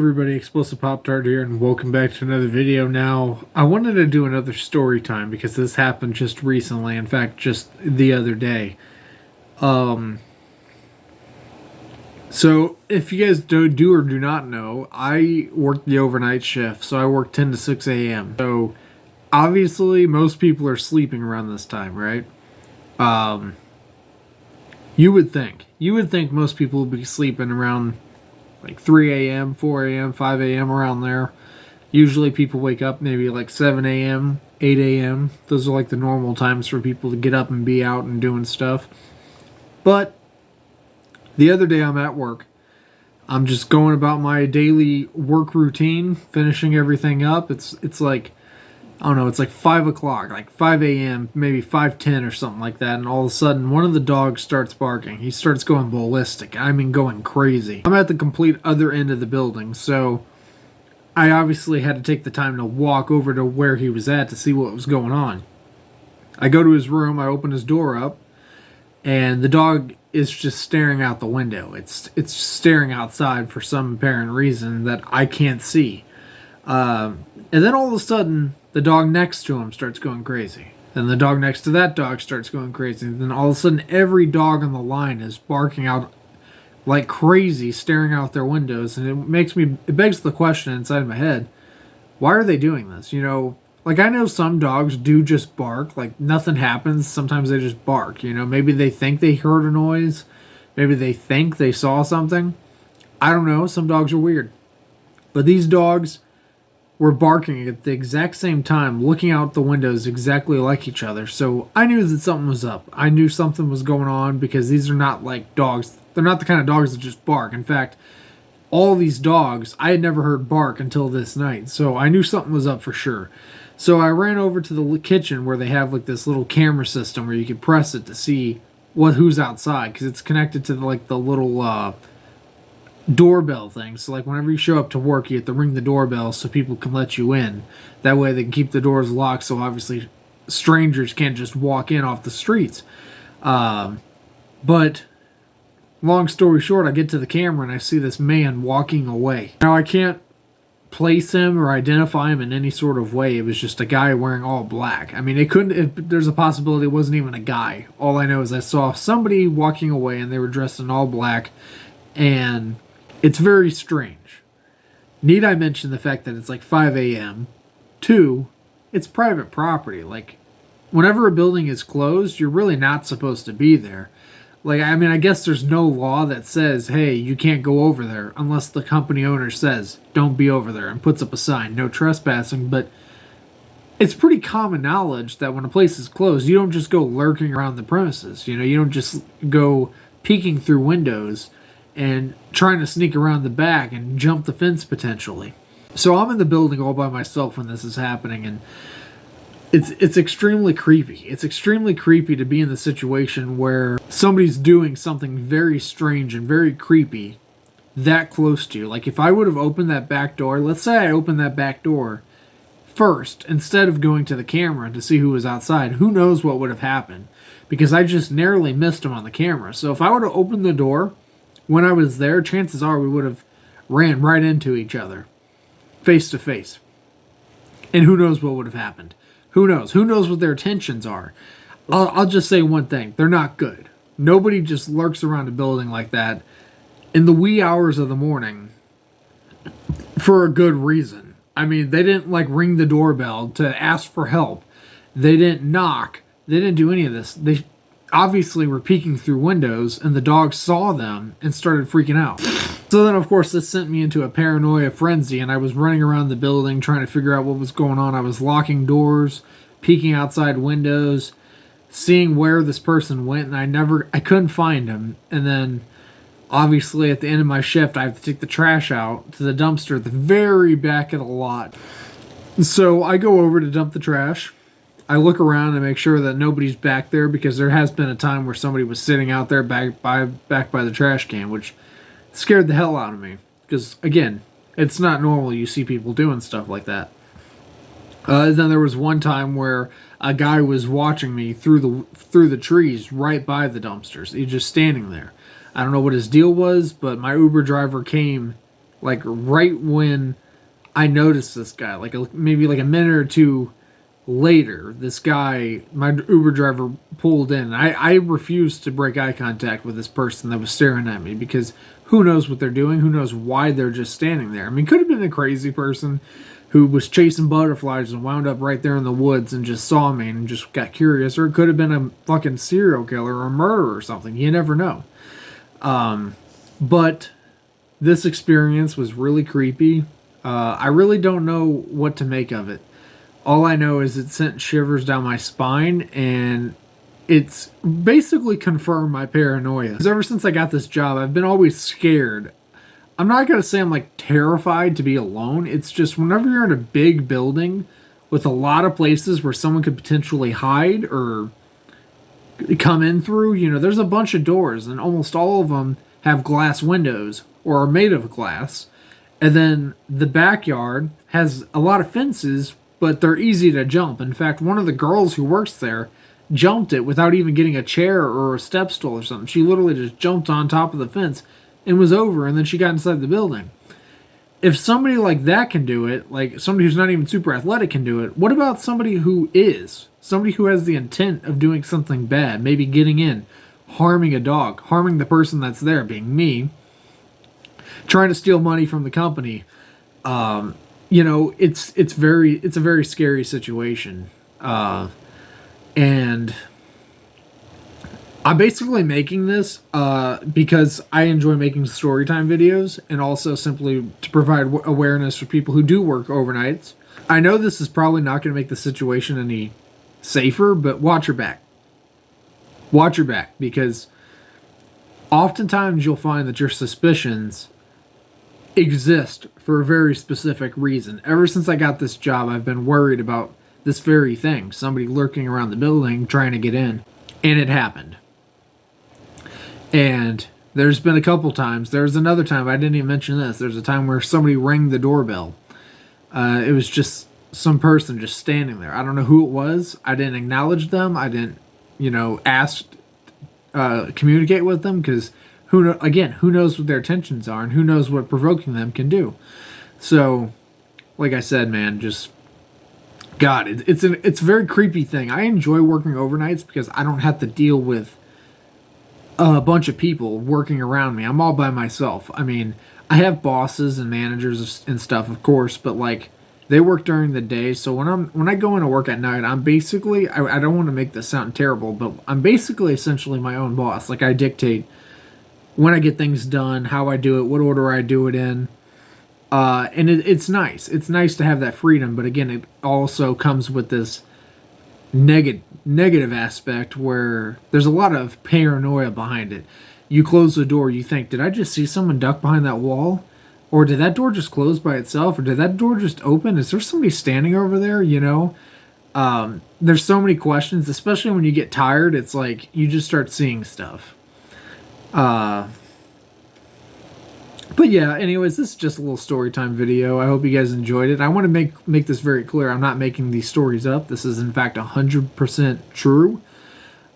everybody, Explosive Pop Tart here, and welcome back to another video. Now, I wanted to do another story time because this happened just recently, in fact, just the other day. So, if you guys do or do not know, I work the overnight shift, so I work 10 to 6 a.m. So, obviously, most people are sleeping around this time, right? You would think most people would be sleeping around like 3 a.m., 4 a.m., 5 a.m., around there. Usually people wake up maybe like 7 a.m., 8 a.m. Those are like the normal times for people to get up and be out and doing stuff. But the other day I'm at work. I'm just going about my daily work routine, finishing everything up. It's like, I don't know, it's like 5 o'clock, like 5 a.m., maybe 5:10 or something like that, and all of a sudden one of the dogs starts barking. He starts going ballistic. I mean, going crazy. I'm at the complete other end of the building, so I obviously had to take the time to walk over to where he was at to see what was going on. I go to his room, I open his door up, and the dog is just staring out the window. It's staring outside for some apparent reason that I can't see. And then all of a sudden, the dog next to him starts going crazy. Then the dog next to that dog starts going crazy. And then all of a sudden, every dog on the line is barking out like crazy, staring out their windows. And it begs the question inside my head, why are they doing this? You know, like I know some dogs do just bark, like nothing happens. Sometimes they just bark, you know, maybe they think they heard a noise. Maybe they think they saw something. I don't know. Some dogs are weird. But these dogs were barking at the exact same time, looking out the windows exactly like each other. So I knew that something was up. I knew something was going on because these are not like dogs. They're not the kind of dogs that just bark. In fact, all these dogs, I had never heard bark until this night. So I knew something was up for sure. So I ran over to the kitchen where they have like this little camera system where you can press it to see who's outside, because it's connected to the little doorbell thing. So like whenever you show up to work, you have to ring the doorbell so people can let you in. That way they can keep the doors locked, so obviously strangers can't just walk in off the streets. But long story short, I get to the camera and I see this man walking away. Now I can't place him or identify him in any sort of way. It was just a guy wearing all black. I mean, there's a possibility it wasn't even a guy. All I know is I saw somebody walking away and they were dressed in all black, and it's very strange. Need I mention the fact that it's like 5 a.m.? 2, it's private property. Like, whenever a building is closed, you're really not supposed to be there. Like, I mean, I guess there's no law that says, hey, you can't go over there, unless the company owner says, don't be over there, and puts up a sign, no trespassing. But it's pretty common knowledge that when a place is closed, you don't just go lurking around the premises. You know, you don't just go peeking through windows and trying to sneak around the back and jump the fence potentially. So I'm in the building all by myself when this is happening, and it's extremely creepy. It's extremely creepy to be in the situation where somebody's doing something very strange and very creepy that close to you. Like if I would have opened that back door, let's say I opened that back door first instead of going to the camera to see who was outside, who knows what would have happened, because I just narrowly missed him on the camera. So if I would have opened the door when I was there, chances are we would have ran right into each other, face to face. And who knows what would have happened. Who knows? Who knows what their intentions are? I'll just say one thing. They're not good. Nobody just lurks around a building like that in the wee hours of the morning for a good reason. I mean, they didn't like ring the doorbell to ask for help. They didn't knock. They didn't do any of this. They obviously were peeking through windows, and the dog saw them and started freaking out. So then, of course, this sent me into a paranoia frenzy, and I was running around the building trying to figure out what was going on. I was locking doors, peeking outside windows, seeing where this person went, and I couldn't find him. And then, obviously, at the end of my shift, I have to take the trash out to the dumpster at the very back of the lot. So I go over to dump the trash. I look around and make sure that nobody's back there, because there has been a time where somebody was sitting out there back by the trash can, which scared the hell out of me. Because, again, it's not normal you see people doing stuff like that. Then there was one time where a guy was watching me through the trees right by the dumpsters. He's just standing there. I don't know what his deal was, but my Uber driver came Like right when I noticed this guy, maybe like a minute or two later, this guy, my Uber driver, pulled in. I refused to break eye contact with this person that was staring at me because who knows what they're doing? Who knows why they're just standing there? I mean, could have been a crazy person who was chasing butterflies and wound up right there in the woods and just saw me and just got curious, or it could have been a fucking serial killer or a murderer or something. You never know. But this experience was really creepy. I really don't know what to make of it. All I know is it sent shivers down my spine, and it's basically confirmed my paranoia. Because ever since I got this job, I've been always scared. I'm not going to say I'm like terrified to be alone. It's just whenever you're in a big building with a lot of places where someone could potentially hide or come in through, you know, there's a bunch of doors, and almost all of them have glass windows or are made of glass. And then the backyard has a lot of fences, but they're easy to jump. In fact, one of the girls who works there jumped it without even getting a chair or a step stool or something. She literally just jumped on top of the fence and was over, and then she got inside the building. If somebody like that can do it, like somebody who's not even super athletic can do it, what about somebody who is? Somebody who has the intent of doing something bad, maybe getting in, harming a dog, harming the person that's there, being me, trying to steal money from the company. You know, it's a very scary situation. And I'm basically making this because I enjoy making storytime videos, and also simply to provide awareness for people who do work overnights. I know this is probably not going to make the situation any safer, but watch your back. Watch your back, because oftentimes you'll find that your suspicions exist for a very specific reason. Ever since I got this job, I've been worried about this very thing. Somebody lurking around the building trying to get in. And it happened. And there's been a couple times. There's another time, I didn't even mention this. There's a time where somebody rang the doorbell. It was just some person just standing there. I don't know who it was. I didn't acknowledge them. I didn't, ask, communicate with them, because who knows what their intentions are, and who knows what provoking them can do. So, like I said, man, just God, it's a very creepy thing. I enjoy working overnights because I don't have to deal with a bunch of people working around me. I'm all by myself. I mean, I have bosses and managers and stuff, of course, but like they work during the day. So when I go into work at night, I'm basically, I don't want to make this sound terrible, but I'm basically essentially my own boss. Like I dictate when I get things done, how I do it, what order I do it in. And it's nice. It's nice to have that freedom, but again, it also comes with this negative aspect where there's a lot of paranoia behind it. You close the door, you think, did I just see someone duck behind that wall? Or did that door just close by itself? Or did that door just open? Is there somebody standing over there? There's so many questions, especially when you get tired. It's like you just start seeing stuff. But yeah, anyways, this is just a little story time video. I hope you guys enjoyed it. I want to make this very clear. I'm not making these stories up. This is, in fact, 100% true.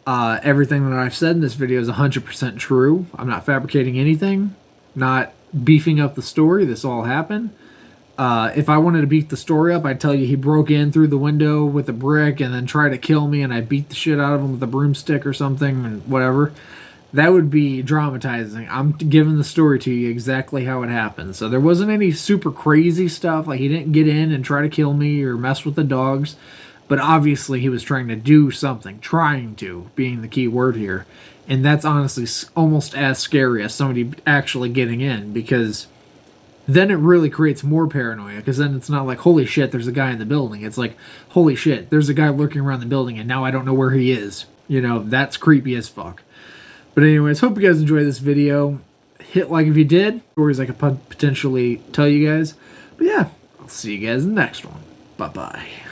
Everything that I've said in this video is 100% true. I'm not fabricating anything, not beefing up the story. This all happened. If I wanted to beat the story up, I'd tell you he broke in through the window with a brick and then tried to kill me, and I beat the shit out of him with a broomstick or something, and whatever. That would be dramatizing. I'm giving the story to you exactly how it happened. So there wasn't any super crazy stuff. Like, he didn't get in and try to kill me or mess with the dogs. But obviously he was trying to do something. Trying to, being the key word here. And that's honestly almost as scary as somebody actually getting in. Because then it really creates more paranoia. Because then it's not like, holy shit, there's a guy in the building. It's like, holy shit, there's a guy lurking around the building and now I don't know where he is. That's creepy as fuck. But anyways, hope you guys enjoyed this video. Hit like if you did. Stories I could potentially tell you guys. But yeah, I'll see you guys in the next one. Bye-bye.